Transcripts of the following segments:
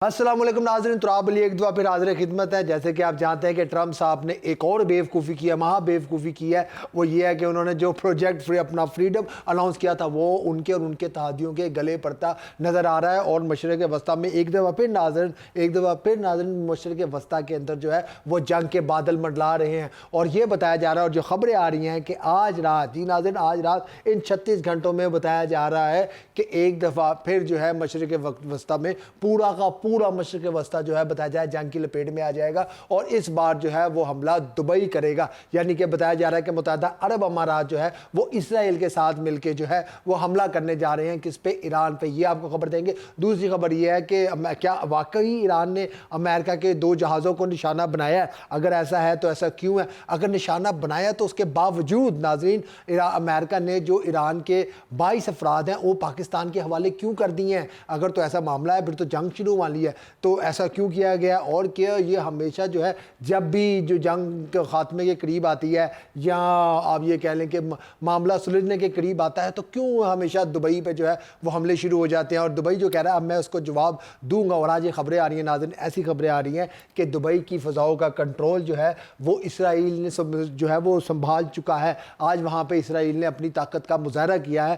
السلام علیکم ناظرین، تراب علی ایک دفعہ پھر حاضر خدمت ہے۔ جیسے کہ آپ جانتے ہیں کہ ٹرمپ صاحب نے ایک اور بیوقوفی کی ہے، مہا بیوقوفی کی ہے۔ وہ یہ ہے کہ انہوں نے جو پروجیکٹ اپنا فریڈم اناؤنس کیا تھا وہ ان کے اور ان کے اتحادیوں کے گلے پڑتا نظر آ رہا ہے، اور مشرق وسطیٰ میں ایک دفعہ پھر ناظرین مشرق وسطیٰ کے اندر جو ہے وہ جنگ کے بادل منڈلا رہے ہیں۔ اور یہ بتایا جا رہا ہے، اور جو خبریں آ رہی ہیں کہ آج رات ان 36 گھنٹوں میں بتایا جا رہا ہے کہ ایک دفعہ پھر جو ہے مشرق وسطیٰ میں پورا مشرق وسطیٰ جو ہے بتایا جائے جنگ کی لپیٹ میں آ جائے گا، اور اس بار جو ہے وہ حملہ دبئی کرے گا۔ یعنی کہ بتایا جا رہا ہے کہ متحدہ عرب امارات جو ہے وہ اسرائیل کے ساتھ مل کے جو ہے وہ حملہ کرنے جا رہے ہیں، کس پہ؟ ایران پہ۔ یہ آپ کو خبر دیں گے۔ دوسری خبر یہ ہے کہ کیا واقعی ایران نے امریکہ کے 2 جہازوں کو نشانہ بنایا ہے؟ اگر ایسا ہے تو ایسا کیوں ہے؟ اگر نشانہ بنایا تو اس کے باوجود ناظرین امریکہ نے جو ایران کے 22 افراد ہیں وہ پاکستان کے حوالے کیوں کر دیے ہیں؟ اگر تو ایسا معاملہ ہے پھر تو جنگ شروع والی ہے، تو ایسا کیوں کیا گیا؟ اور کیا یہ ہمیشہ جو ہے جب بھی جو جنگ کے خاتمے کے قریب آتی ہے یا آپ یہ کہہ لیں کہ معاملہ سلجھنے کے قریب آتا ہے تو کیوں ہمیشہ دبئی پہ جو ہے وہ حملے شروع ہو جاتے ہیں؟ اور دبئی جو کہہ رہا ہے اب میں اس کو جواب دوں گا، اور آج یہ خبریں آ رہی ہیں ناظرین، ایسی خبریں آ رہی ہیں کہ دبئی کی فضاؤں کا کنٹرول جو ہے وہ اسرائیل نے جو ہے وہ سنبھال چکا ہے۔ آج وہاں پہ اسرائیل نے اپنی طاقت کا مظاہرہ کیا ہے۔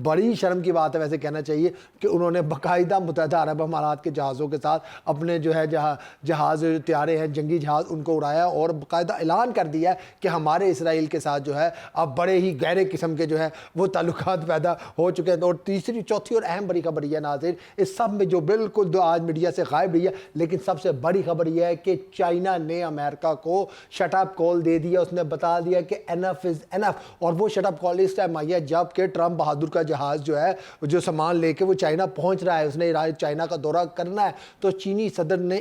بڑی شرم کی بات ہے ویسے کہنا چاہیے کہ انہوں نے باقاعدہ متحدہ عرب امارات کے جہازوں کے ساتھ اپنے جو ہے جہاز تیارے ہیں، جنگی جہاز، ان کو اڑایا، اور باقاعدہ اعلان کر دیا ہے کہ ہمارے اسرائیل کے ساتھ جو ہے اب بڑے ہی گہرے قسم کے جو ہے وہ تعلقات پیدا ہو چکے ہیں۔ اور تیسری، چوتھی اور اہم بڑی خبر یہ ہے ناظرین، اس سب میں جو بالکل آج میڈیا سے غائب رہی ہے، لیکن سب سے بڑی خبر یہ ہے کہ چائنا نے امریکہ کو شٹ اپ کال دے دیا۔ اس نے بتا دیا کہ انف از انف، اور وہ shut up call us time I ہے جب کہ ٹرمپ بہادر کا جہاز جو ہے جو سامان لے کے وہ چائنا پہنچ رہا ہے، اس نے چائنا کا دورہ کرنا ہے۔ تو چینی صدر نے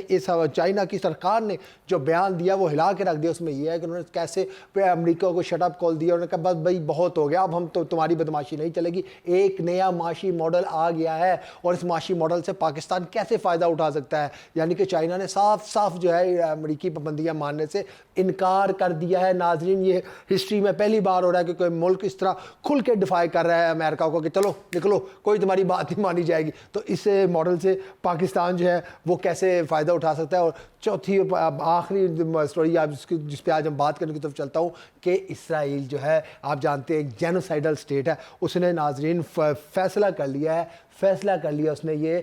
چائنا کی سرکار نے جو بیان دیا وہ ہلا کے رکھ دیا۔ اس میں یہ ہے کہ انہوں نے کیسے امریکہ کو شٹ اپ کال دیا، انہوں نے کہا بس بھائی بہت ہو گیا، اب ہم تو تمہاری بدماشی نہیں چلے گی، ایک نیا معاشی ماڈل آ گیا ہے، اور اس معاشی ماڈل سے پاکستان کیسے فائدہ اٹھا سکتا ہے۔ یعنی کہ چائنا نے صاف جو ہے امریکی پابندیاں ماننے سے انکار کر دیا ہے۔ ناظرین یہ ہسٹری میں پہلی بار ہو رہا ہے کہ کوئی ملک اس طرح کھل کے ڈیفائی کر رہا ہے امریکہ کو کہ چلو نکلو، کوئی تمہاری بات نہیں مانی جائے گی۔ تو اس ماڈل سے پاکستان جو ہے وہ کیسے فائدہ اٹھا سکتا ہے؟ اور چوتھی آخری سٹوری جس پہ آج ہم بات کرنے کی طرف چلتا ہوں کہ اسرائیل جو ہے آپ جانتے ہیں جینوسائیڈل سٹیٹ ہے، اس نے ناظرین فیصلہ کر لیا اس نے، یہ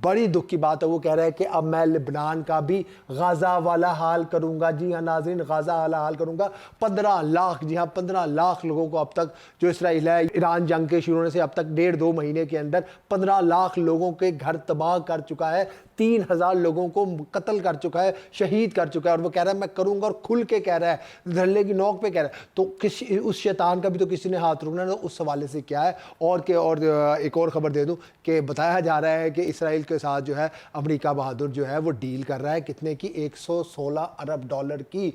بڑی دکھ کی بات ہے، وہ کہہ رہا ہے کہ اب میں لبنان کا بھی غزہ والا حال کروں گا۔ جی ہاں ناظرین، غزہ والا حال کروں گا۔ 15 لاکھ، جی ہاں 15 لاکھ لوگوں کو اب تک جو اسرائیل ہے ایران جنگ کے شروع ہونے سے اب تک 1.5-2 مہینے کے اندر 15 لاکھ لوگوں کے گھر تباہ کر چکا ہے، 3000 لوگوں کو قتل کر چکا ہے، شہید کر چکا ہے، اور وہ کہہ رہا ہے میں کروں گا، اور کھل کے کہہ رہا ہے، دھڑلے کی نوک پہ کہہ رہا ہے۔ تو اس شیطان کا بھی تو کسی نے ہاتھ روکنا ہے، اس حوالے سے کیا ہے؟ اور ایک اور خبر دے دوں کہ بتایا جا رہا ہے کہ اسرائیل کے ساتھ جو ہے امریکہ بہادر جو ہے وہ ڈیل کر رہا ہے، کتنے کی؟ $116 ارب کی،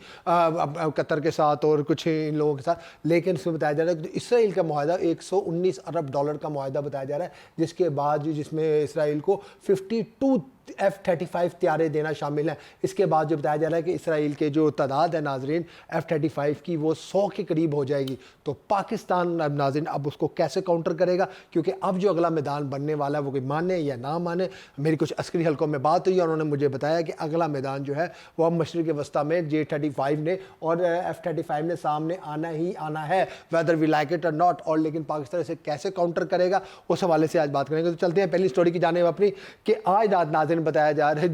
قطر کے ساتھ اور کچھ ان لوگوں کے ساتھ۔ لیکن اس میں بتایا جا رہا ہے کہ اسرائیل کا معاہدہ $119 ارب کا معاہدہ بتایا جا رہا ہے، جس کے بعد جس میں اسرائیل کو 52 F-35 طیارے دینا شامل ہیں۔ اس کے بعد جو بتایا جا رہا ہے کہ اسرائیل کے جو تعداد ہے ناظرین F-35 کی وہ 100 کے قریب ہو جائے گی۔ تو پاکستان ناظرین اب اس کو کیسے کاؤنٹر کرے گا؟ کیونکہ اب جو اگلا میدان بننے والا ہے وہ کوئی مانے یا نہ مانے، میری کچھ عسکری حلقوں میں بات ہوئی ہے، انہوں نے مجھے بتایا کہ اگلا میدان جو ہے وہ اب مشرق وسطیٰ میں J-35 نے اور F-35 نے سامنے آنا ہی آنا ہے، whether we like it or not۔ اور لیکن پاکستان اسے کیسے کاؤنٹر کرے گا اس حوالے سے آج بات کریں گے۔ تو چلتے ہیں پہلی سٹوری کی جانب اپنی، کہ آج رات ناظرین بتایا جا رہا ہے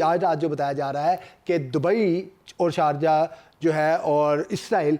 آج رات جو بتایا جا رہا ہے کہ دبئی اور شارجہ جو ہے اور اسرائیل،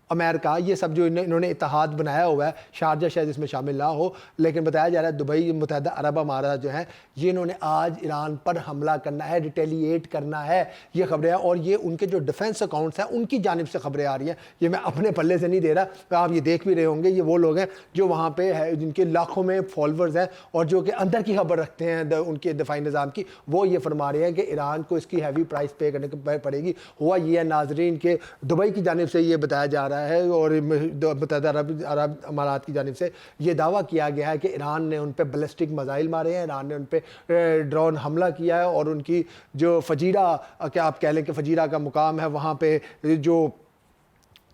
امریکہ، یہ سب جو انہوں نے اتحاد بنایا ہوا ہے، شارجہ شاید اس میں شامل نہ ہو، لیکن بتایا جا رہا ہے دبئی، متحدہ عرب امارات جو ہیں یہ انہوں نے آج ایران پر حملہ کرنا ہے، ریٹیلیٹ کرنا ہے، یہ خبریں ہیں۔ اور یہ ان کے جو ڈیفنس اکاؤنٹس ہیں ان کی جانب سے خبریں آ رہی ہیں، یہ میں اپنے پلے سے نہیں دے رہا، آپ یہ دیکھ بھی رہے ہوں گے، یہ وہ لوگ ہیں جو وہاں پہ ہے جن کے لاکھوں میں فالوورز ہیں اور جو کہ اندر کی خبر رکھتے ہیں ان کے دفاعی نظام کی، وہ یہ فرما رہے ہیں کہ ایران کو اس کی ہیوی پرائس پے کرنے پڑے گی۔ ہوا یہ ہے ناظرین کہ دبئی کی جانب سے یہ بتایا جا رہا ہے اور متحدہ عرب امارات کی جانب سے یہ دعویٰ کیا گیا ہے کہ ایران نے ان پہ بیلسٹک میزائل مارے ہیں، ایران نے ان پہ ڈرون حملہ کیا ہے، اور ان کی جو فجیرہ، کیا آپ کہہ لیں کہ فجیرہ کا مقام ہے وہاں پہ جو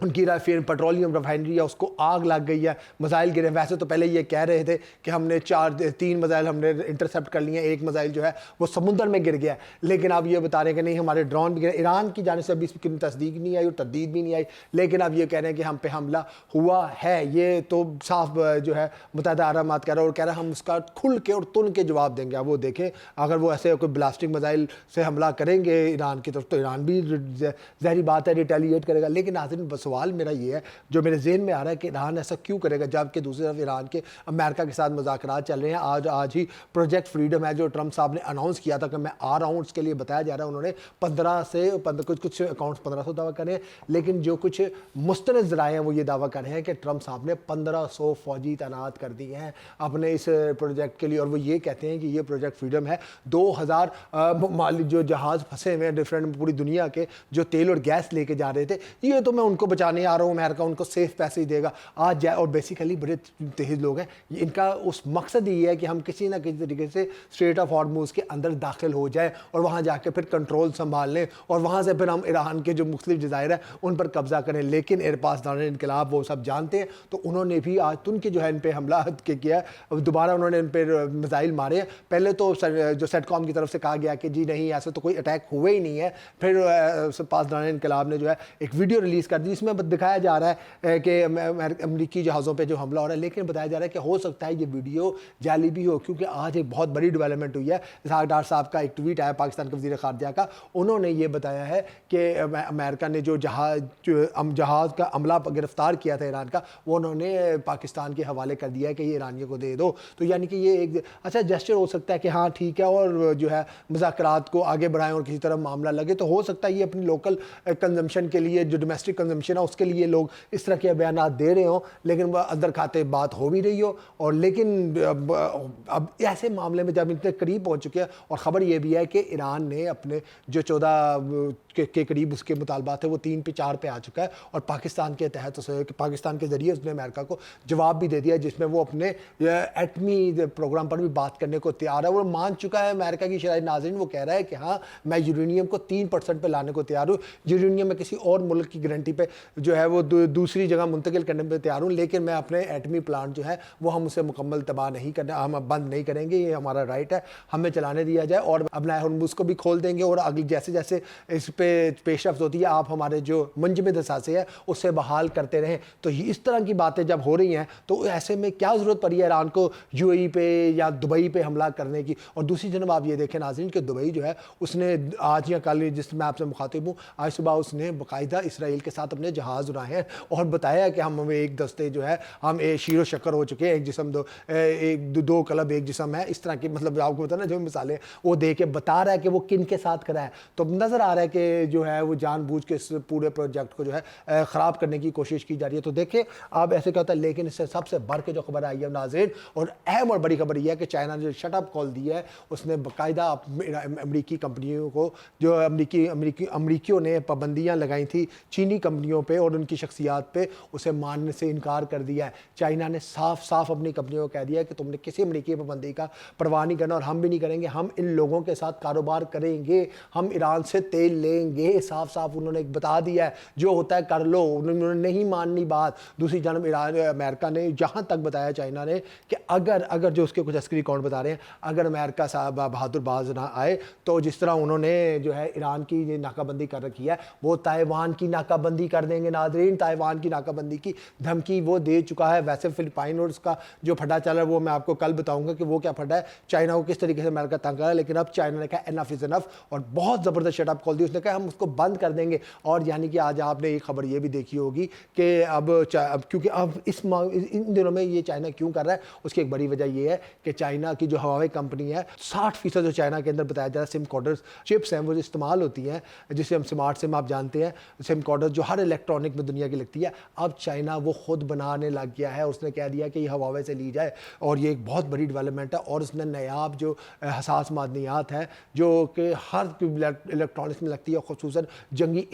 उनकी पेट्रोलियम रिफाइनरी है उसको आग लग गई है, मिसाइल गिरे। वैसे तो पहले ये कह रहे थे कि हमने 3 मिसाइल हमने इंटरसेप्ट कर लिए हैं, एक मिसाइल जो है वो समुद्र में गिर गया है, लेकिन अब ये बता रहे हैं कि नहीं हमारे ड्रोन भी गिरे। ईरान की जानिब से अभी इसकी तस्दीक नहीं आई और तरदीद भी नहीं आई, लेकिन अब ये कह रहे हैं कि हम पे हमला हुआ है। ये तो साफ जो है मुत्तहिदा अरब अमारात कह रहा है, और कह रहा है हम उसका खुल के और तुन के जवाब देंगे। अब वो देखें अगर वो ऐसे कोई ब्लास्टिक मिसाइल से हमला करेंगे ईरान की तरफ तो ईरान भी ज़ाहिर बात है रिटेलिएट करेगा। लेकिन नाज़रीन सवाल मेरा ये है जो मेरे ज़हन में आ रहा है कि ईरान ऐसा क्यों करेगा, जबकि दूसरी तरफ ईरान के अमेरिका के साथ मुज़ाकरात चल रहे हैं। आज ही प्रोजेक्ट फ्रीडम है जो ट्रंप साहब ने अनाउंस किया था कि मैं आ रहा हूँ, उसके लिए बताया जा रहा है उन्होंने 15 से कुछ अकाउंट्स 1500 दावा कर रहे हैं, लेकिन जो कुछ मुस्तनद ज़राए हैं वो ये दावा कर रहे हैं कि ट्रंप साहब ने 1500 फौजी तैनात कर दिए हैं अपने इस प्रोजेक्ट के लिए। और वो ये कहते हैं कि ये प्रोजेक्ट फ्रीडम है 2000 जो जहाज़ फंसे हुए हैं डिफरेंट पूरी दुनिया के जो तेल और गैस लेके जा रहे थे, ये तो मैं उनको बचाने आ रहा हूँ, अमेरिका उनको सेफ पैसे ही देगा आज जाए। और बेसिकली बड़े तेज लोग हैं, इनका उस मकसद ये है कि हम किसी ना किसी तरीके से स्ट्रेट ऑफ हॉर्मुज़ के अंदर दाखिल हो जाए और वहाँ जाके फिर कंट्रोल संभाल लें और वहाँ से फिर हम ईरान के जो मुख्तलिफ जज़ायर हैं उन पर कब्ज़ा करें। लेकिन एयरपासदान इनकलाब वो सब जानते हैं, तो उन्होंने भी आज तुन के जो है इन पर हमला किया, दोबारा उन्होंने इन पर मिसाइल मारे हैं। पहले तो जो सेटकॉम की तरफ से कहा गया कि जी नहीं ऐसे तो कोई अटैक हुए ही नहीं है, फिर पासदान इनकलाब ने जो है एक वीडियो रिलीज़ कर दी जिसमें दिखाया जा रहा है कि अमरीकी जहाज़ों पे जो हमला हो रहा है, लेकिन बताया जा रहा है कि हो सकता है ये वीडियो जाली भी हो, क्योंकि आज एक बहुत बड़ी डेवलपमेंट हुई है। इसहाक डार साहब का एक ट्वीट आया पाकिस्तान के वज़ीर ख़ारजा का, उन्होंने ये बताया है कि अमेरिका ने जो जहाज़ का अमला गिरफ्तार किया था ईरान का, वो उन्होंने पाकिस्तान के हवाले कर दिया है कि ये ईरानियों को दे दो। तो यानी कि ये एक अच्छा जेस्चर हो सकता है कि हाँ ठीक है, और जो है मुज़ाकरात को आगे बढ़ाएं और किसी तरह मामला लगे तो हो सकता है ये अपनी लोकल कंजम्पशन के लिए जो डोमेस्टिक कंजम्पशन है उसके लिए लोग इस तरह के बयान दे रहे हों, लेकिन अंदर खाते बात हो भी रही हो। और लेकिन अब ऐसे मामले में जब इतने करीब पहुंच चुके हैं, और ख़बर ये भी है कि ईरान ने अपने जो 14 के करीब उसके मुतालबात थे वो 3 पे 4 पे आ चुका है, और पाकिस्तान के तहत पाकिस्तान के ज़रिए उसने अमेरिका को जवाब भी दे दिया जिसमें वो अपने एटमी प्रोग्राम पर भी बात करने को तैयार है। वो मान चुका है अमेरिका की शराइ नाज़रीन, वो कह रहा है कि हाँ मैं यूरेनियम को 3% पे लाने को तैयार हूँ, यूरेनियम में किसी और मुल्क की गारंटी पे जो है वो दूसरी जगह मुंतकिल करने पर तैयार हूँ, लेकिन मैं अपने एटमी प्लांट जो है वो हम उसे मुकम्मल तबाह नहीं करना, हम बंद नहीं करेंगे, ये हमारा राइट है, हमें चलाने दिया जाए। और अपना हॉर्मुज़ को भी खोल देंगे, और अगली जैसे जैसे इस पे पेशरफ्त होती है आप हमारे जो मुंजमद असासे है उससे बहाल करते रहें। तो इस तरह की बातें जब हो रही हैं तो ऐसे में क्या ज़रूरत पड़ी है ईरान को यूएई पे या दुबई पे हमला करने की। और दूसरी जनब आप ये देखें नाज़रीन कि दुबई जो है उसने आज या कल, जिस मैं आपसे मुखातिब हूँ, आज सुबह उसने बाकायदा इसराइल के साथ अपने जहाज़ उड़ाए हैं और बताया कि हम एक दस्ते जो है हम शीरो शक्कर हो चुके हैं, एक जिसम दो कलब एक जिसम है, इस तरह की मतलब आपको पता ना जो मिसालें वो दे के बता रहा है कि वो किन के साथ करा है। तो नज़र आ रहा है कि जो है वो जानबूझ के इस पूरे प्रोजेक्ट को जो है ख़राब करने की कोशिश की जा रही है। तो देखें अब ऐसे क्या होता है, लेकिन इससे सबसे बढ़ के जो खबर आई है नाज़रीन, और अहम और बड़ी खबर यह है कि चाइना ने जो शटअप कॉल दी है उसने बाकायदा अमरीकी कंपनियों को, जो अमरीकियों ने पाबंदियाँ लगाई थी चीनी कंपनियों पर और उनकी शख्सियात पर, उसे मानने से इनकार कर दिया है। चाइना ने साफ साफ अपनी कंपनियों को कह दिया कि तुमने किसी अमरीकी पाबंदी का परवाह नहीं करना और हम भी नहीं करेंगे, हम इन लोगों के साथ कारोबार करेंगे, हम ईरान से तेल लेंगे। साफ साफ उन्होंने बता दिया है, जो होता है कर लो, उन्होंने नहीं माननी बात। दूसरी जानब अमेरिका ने जहाँ तक बताया चाइना ने कि अगर जो उसके कुछ अस्करी अकाउंट बता रहे हैं, अगर अमेरिका साहब बहादुर बाज ना आए तो जिस तरह उन्होंने जो है ईरान की नाकाबंदी कर रखी है वो ताइवान की नाकाबंदी कर देंगे। नाज़रीन ताइवान की नाकाबंदी की धमकी वो दे चुका है। वैसे फिलिपाइन और उसका जो फटा चला है वो मैं आपको कल बताऊंगा कि वो क्या फटा है, चाइना को किस तरीके से अमेरिका तंग कर रहा है। लेकिन अब चाइना ने कहा एनफ इज़ एनफ और बहुत ज़बरदस्त शटअप खोल दी, उसने कहा हम उसको बंद कर देंगे। और यानी कि आज आपने एक खबर ये भी देखी होगी कि अब क्योंकि अब इन दिनों में ये चाइना क्यों कर रहा है, उसकी एक बड़ी वजह ये है कि चाइना की जो हवाई कंपनी है 60% जो चाइना के अंदर बताया जा रहा है सिम कॉर्डर्स चिप्स हैं वो जो इस्तेमाल होती हैं, जिसे हम स्मार्ट सिम आप जानते हैं, सिम कॉर्डर जो हर इलेक्ट्रॉनिक में दुनिया की लगती है, अब चाइना वो खुद बनाने लग गया है। उसने कह दिया कि ये हवावे से ली जाए और ये एक बहुत बड़ी डेवलपमेंट है। और उसने नायाब जो हसास मादनियात है जो कि हर इलेक्ट्रॉनिक्स में लगती है है, ख़ुसूसन जंगी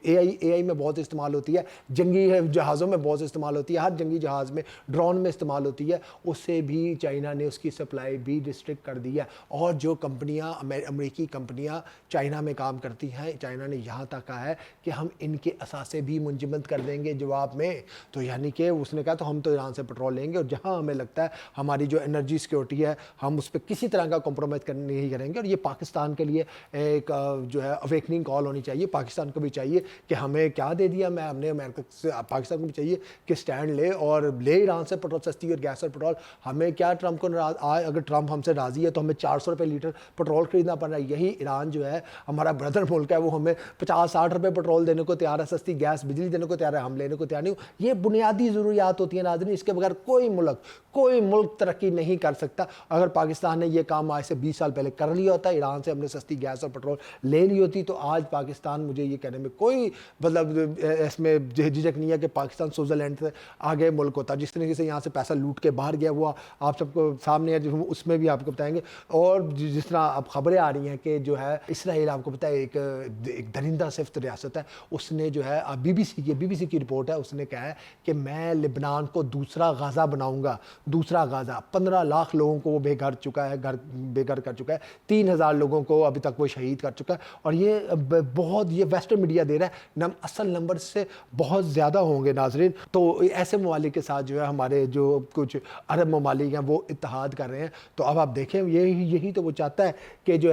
AI में बहुत इस्तेमाल होती है, जंगी जहाज़ों में बहुत इस्तेमाल होती है, हर जंगी जहाज़ में, ड्रोन में इस्तेमाल होती है, उससे भी चाइना ने उसकी सप्लाई भी रिस्ट्रिक्ट कर दी है। और जो कंपनियां अमेरिकी कंपनियां चाइना में काम करती हैं, चाइना ने यहाँ तक कहा है कि हम इनके असासे भी मुंजमद कर देंगे जवाब में। तो यानी कि उसने कहा तो हम तो ईरान से पेट्रोल लेंगे, और जहाँ हमें लगता है हमारी जो एनर्जी सिक्योरिटी है हम उस पर किसी तरह का कॉम्प्रोमाइज़ नहीं करेंगे। और ये पाकिस्तान के लिए एक जो है अवेकनिंग कॉल होनी चाहिए। पाकिस्तान को भी चाहिए कि हमें क्या दे दिया, मैं हमने अमेरिका से, पाकिस्तान को भी चाहिए कि स्टैंड ले और ले ईरान से पेट्रोल सस्ती और गैस और पेट्रोल। हमें क्या ट्रंप को अगर ट्रंप हमसे राज़ी है तो हमें 400 रुपये लीटर पेट्रोल खरीदना पड़ रहा है। यही ईरान जो है हमारा ब्रदर मुल्क है, वो हमें 50-60 रुपये पेट्रोल देने को तैयार है, सस्ती गैस बिजली देने को तैयार है, हम लेने को तैयार नहीं। ये बुनियादी ज़रूरियात होती है नाज़रीन, इसके बगैर कोई मुल्क तरक्की नहीं कर सकता। अगर पाकिस्तान ने यह काम आज से 20 साल पहले कर लिया होता, ईरान से हमने सस्ती गैस और पेट्रोल ले ली होती, तो आज पाकिस्तान, मुझे ये कहने में कोई मतलब इसमें झिझक नहीं है कि पाकिस्तान स्विट्ज़रलैंड से आगे मुल्क होता। जिस तरीके से यहाँ से पैसा लूट के बाहर गया हुआ आप सबको सामने है, उसमें भी आपको बताएंगे। और जिस तरह अब खबरें आ रही हैं कि जो है इसराइल, आपको पता है एक दरिंदा सिफ्त रियासत है, उसने जो है BBC की रिपोर्ट है, उसने कहा है कि मैं लिबनान को दूसरा गाज़ा बनाऊंगा, दूसरा गाज़ा। 15 लाख लोगों को वो बेघर कर चुका है, 3000 लोगों को अभी तक वो शहीद कर चुका है। और ये वेस्टर्न मीडिया दे रहा है असल नंबर से बहुत ज़्यादा होंगे नाजरीन। तो ऐसे ममालिक के साथ जो है हमारे जो कुछ अरब ममालिक हैं वो इत्तेहाद कर रहे हैं। तो अब आप देखें, यही तो वो चाहता है कि जो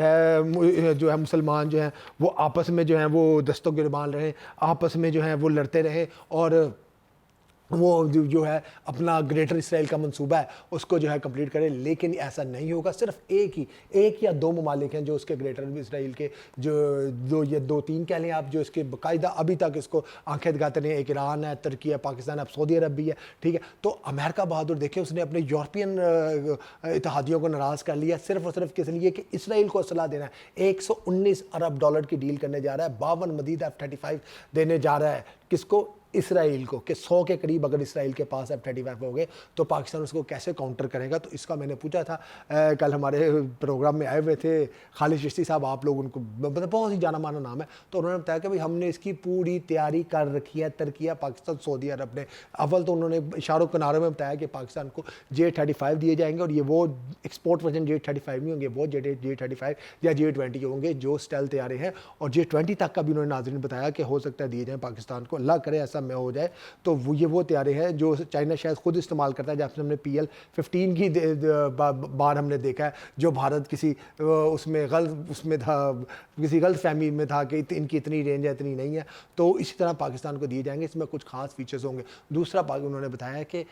है मुसलमान जो हैं वो आपस में जो है वो दस्तों गिरबान रहे, आपस में जो है वो लड़ते रहे, और वो जो है अपना ग्रेटर इसराइल का मंसूबा है उसको जो है कंप्लीट करें। लेकिन ऐसा नहीं होगा। सिर्फ एक या दो ममालिक हैं जो उसके ग्रेटर इसराइल के जो 2-3 कह लें आप, जो इसके बाकायदा अभी तक इसको आंखें दिखाते रहे। एक ईरान है, तुर्की है, पाकिस्तान है, अब सऊदी अरब भी है, ठीक है। तो अमेरिका बहादुर देखे, उसने अपने यूरोपियन इत्तेहादियों को नाराज़ कर लिया सिर्फ और सिर्फ किस लिए कि इसराइल को असला देना है। 119 अरब डॉलर की डील करने जा रहा है, 52 मजीद F-35 देने जा रहा है। किसको? इसराइल को, कि 100 के करीब अगर इसराइल के पास F-35 हो गए तो पाकिस्तान उसको कैसे काउंटर करेगा। तो इसका मैंने पूछा था, कल हमारे प्रोग्राम में आए हुए थे खालिद चिश्ती साहब, आप लोग उनको मतलब बहुत ही जाना माना नाम है, तो उन्होंने बताया कि भाई हमने इसकी पूरी तैयारी कर रखी है। तुर्की, पाकिस्तान, सऊदी अरब ने अव्वल तो उन्होंने इशारों किनारों में बताया कि पाकिस्तान को J-35 दिए जाएंगे, और ये वो एक्सपोर्ट वर्जन J-35 नहीं होंगे, वो J-35 या J-20 होंगे जो स्टेल्थ तैयारी हैं। और J-20 तक का भी उन्होंने नाज़रीन बताया कि हो सकता है दिए जाएँ पाकिस्तान को, अल्लाह करे ऐसा में हो जाए। तो वो तैयारी है जो चाइना शायद खुद इस्तेमाल करता है। जब से हमने PL-15 की बार हमने देखा है, जो भारत किसी उसमें था, किसी गलत फहमी में था कि इनकी इतनी रेंज है, इतनी नहीं है। तो इसी तरह पाकिस्तान को दिए जाएंगे, इसमें कुछ खास फीचर्स होंगे। दूसरा उन्होंने बताया कि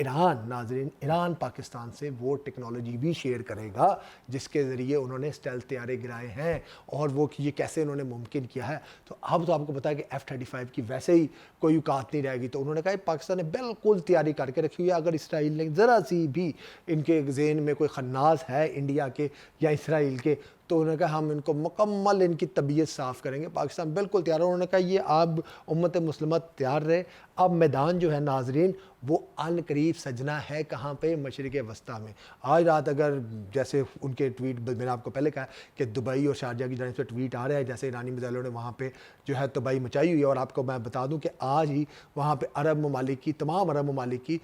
ईरान पाकिस्तान से वो टेक्नोलॉजी भी शेयर करेगा जिसके ज़रिए उन्होंने स्टेल्थ तैयारे गिराए हैं, और वो ये कैसे उन्होंने मुमकिन किया है। तो अब तो आपको पता है कि F-35 की वैसे ही कोई औकात नहीं रहेगी। तो उन्होंने कहा पाकिस्तान ने बिल्कुल तैयारी करके रखी हुई है। अगर इसराइल ने ज़रा सी भी इनके ज़हन में कोई खन्नास है इंडिया के या इसराइल के, तो उन्होंने कहा हम इनको मुकम्मल इनकी तबीयत साफ़ करेंगे। पाकिस्तान बिल्कुल तैयार है। उन्होंने कहा ये अब उम्मत मुस्लिमा तैयार रहे। अब मैदान जो है नाजरीन वो अन करीब सजना है कहाँ पे? मशरिक़ वस्ता में। आज रात अगर जैसे उनके ट्वीट, मैंने आपको पहले कहा कि दुबई और शारजा की जानिब से ट्वीट आ रहा है जैसे ईरानी मिसाइलों ने वहाँ पे जो है तबाही मचाई हुई है। और आपको मैं बता दूँ कि आज ही वहाँ पे तमाम अरब ममालिक की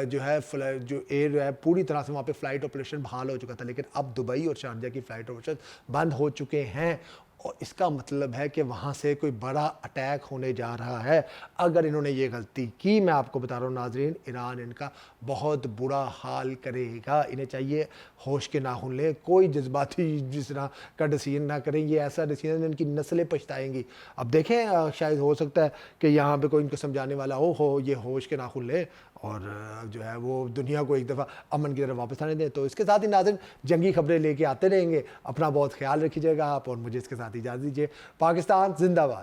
जो है जो एयर है पूरी तरह से वहाँ पे फ़्लाइट ऑपरेशन बहाल हो चुका था, लेकिन अब दुबई और शारजा की फ़्लाइट ऑपरेशन बंद हो चुके हैं। और इसका मतलब है कि वहाँ से कोई बड़ा अटैक होने जा रहा है। अगर इन्होंने ये गलती की, मैं आपको बता रहा हूँ नाजरीन, ईरान इनका बहुत बुरा हाल करेगा। इन्हें चाहिए होश के नाखून लें, कोई जज्बाती जिस तरह का डिसीजन ना करें। ये ऐसा डिसीजन इनकी नस्लें पछताएंगी। अब देखें, शायद हो सकता है कि यहाँ पे कोई इनको समझाने वाला हो ये होश के नाखून ले और जो है वो दुनिया को एक दफ़ा अमन की तरफ वापस आने दें। तो इसके साथ ही नाज़रीन जंगी खबरें लेके आते रहेंगे। अपना बहुत ख्याल रखिएगा आप, और मुझे इसके साथ इजाज़त दीजिए। पाकिस्तान जिंदाबाद।